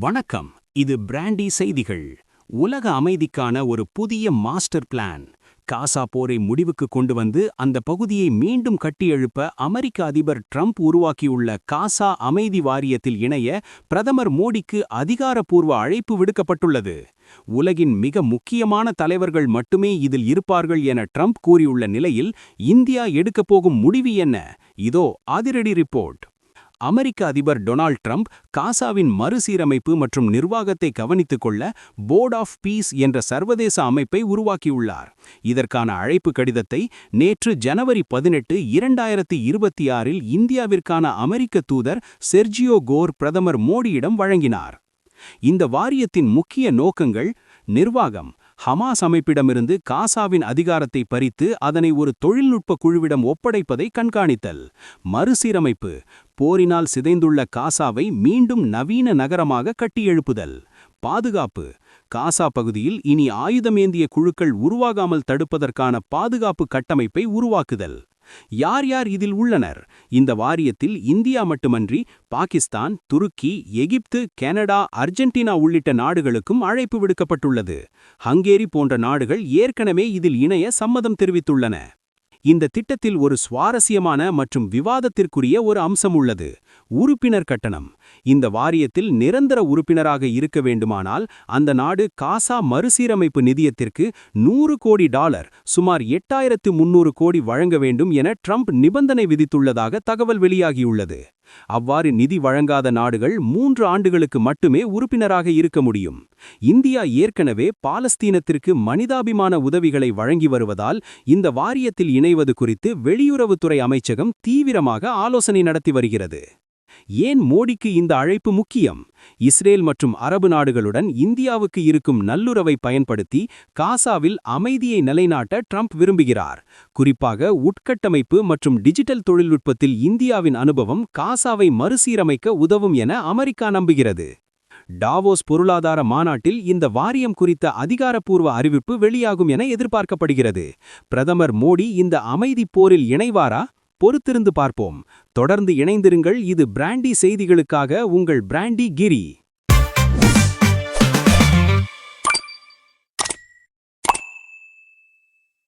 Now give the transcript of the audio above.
வணக்கம். இது பிராண்டி செய்திகள். உலக அமைதிக்கான ஒரு புதிய மாஸ்டர் பிளான். காசா போரை முடிவுக்கு கொண்டு வந்து அந்த பகுதியை மீண்டும் கட்டியெழுப்ப அமெரிக்க அதிபர் ட்ரம்ப் உருவாக்கியுள்ள காசா அமைதி வாரியத்தில் இணைய பிரதமர் மோடிக்கு அதிகாரப்பூர்வ அழைப்பு விடுக்கப்பட்டுள்ளது. உலகின் மிக முக்கியமான தலைவர்கள் மட்டுமே இதில் இருப்பார்கள் என ட்ரம்ப் கூறியுள்ள நிலையில் இந்தியா எடுக்கப் போகும் முடிவு என்ன? இதோ அதிரடி ரிப்போர்ட். அமெரிக்க அதிபர் டொனால்ட் ட்ரம்ப் காசாவின் மறுசீரமைப்பு மற்றும் நிர்வாகத்தை கவனித்துக் கொள்ள போர்ட் ஆஃப் பீஸ் என்ற சர்வதேச அமைப்பை உருவாக்கியுள்ளார். இதற்கான அழைப்பு கடிதத்தை நேற்று ஜனவரி 18, 2026 இந்தியாவிற்கான அமெரிக்க தூதர் செர்ஜியோ கோர் பிரதமர் மோடியிடம் வழங்கினார். இந்த வாரியத்தின் முக்கிய நோக்கங்கள்: நிர்வாகம், ஹமாஸ் அமைப்பிடமிருந்து காசாவின் அதிகாரத்தை பறித்து அதனை ஒரு தொழில்நுட்ப குழுவிடம் ஒப்படைப்பதை கண்காணித்தல். மறுசீரமைப்பு, போரினால் சிதைந்துள்ள காசாவை மீண்டும் நவீன நகரமாக கட்டியெழுப்புதல். பாதுகாப்பு, காசா பகுதியில் இனி ஆயுதமேந்திய குழுக்கள் உருவாகாமல் தடுப்பதற்கான பாதுகாப்பு கட்டமைப்பை உருவாக்குதல். யார் யார் இதில் உள்ளனர்? இந்த வாரியத்தில் இந்தியா மட்டுமன்றி பாகிஸ்தான், துருக்கி, எகிப்து, கனடா, அர்ஜென்டினா உள்ளிட்ட நாடுகளுக்கும் அழைப்பு விடுக்கப்பட்டுள்ளது. ஹங்கேரி போன்ற நாடுகள் ஏற்கனவே இதில் இணைய சம்மதம் தெரிவித்துள்ளன. இந்த திட்டத்தில் ஒரு சுவாரஸ்யமான மற்றும் விவாதத்திற்குரிய ஒரு அம்சம் உள்ளது: உறுப்பினர் கட்டணம். இந்த வாரியத்தில் நிரந்தர உறுப்பினராக இருக்க வேண்டுமானால் அந்த நாடு காசா மறுசீரமைப்பு நிதியத்திற்கு $100 கோடி, சுமார் 8300 கோடி வழங்க வேண்டும் என ட்ரம்ப் நிபந்தனை விதித்துள்ளதாக தகவல் வெளியாகியுள்ளது. அவ்வாறு நிதி வழங்காத நாடுகள் 3 ஆண்டுகளுக்கு மட்டுமே உறுப்பினராக இருக்க முடியும். இந்தியா ஏற்கனவே பாலஸ்தீனத்திற்கு மனிதாபிமான உதவிகளை வழங்கி வருவதால் இந்த வாரியத்தில் இணைவது குறித்து வெளியுறவுத்துறை அமைச்சகம் தீவிரமாக ஆலோசனை நடத்தி வருகிறது. ஏன் மோடிக்கு இந்த அழைப்பு முக்கியம்? இஸ்ரேல் மற்றும் அரபு நாடுகளுடன் இந்தியாவுக்கு இருக்கும் நல்லுறவை பயன்படுத்தி காசாவில் அமைதியை நிலைநாட்ட ட்ரம்ப் விரும்புகிறார். குறிப்பாக உட்கட்டமைப்பு மற்றும் டிஜிட்டல் தொழில்நுட்பத்தில் இந்தியாவின் அனுபவம் காசாவை மறுசீரமைக்க உதவும் என அமெரிக்கா நம்புகிறது. டாவோஸ் பொருளாதார மாநாட்டில் இந்த வாரியம் குறித்த அதிகாரப்பூர்வ அறிவிப்பு வெளியாகும் என எதிர்பார்க்கப்படுகிறது. பிரதமர் மோடி இந்த அமைதி போரில் இணைவாரா? பொறுத்திருந்து பார்ப்போம். தொடர்ந்து இணைந்திருங்கள். இது பிராண்டி செய்திகளுக்காக உங்கள் பிராண்டி கிரி.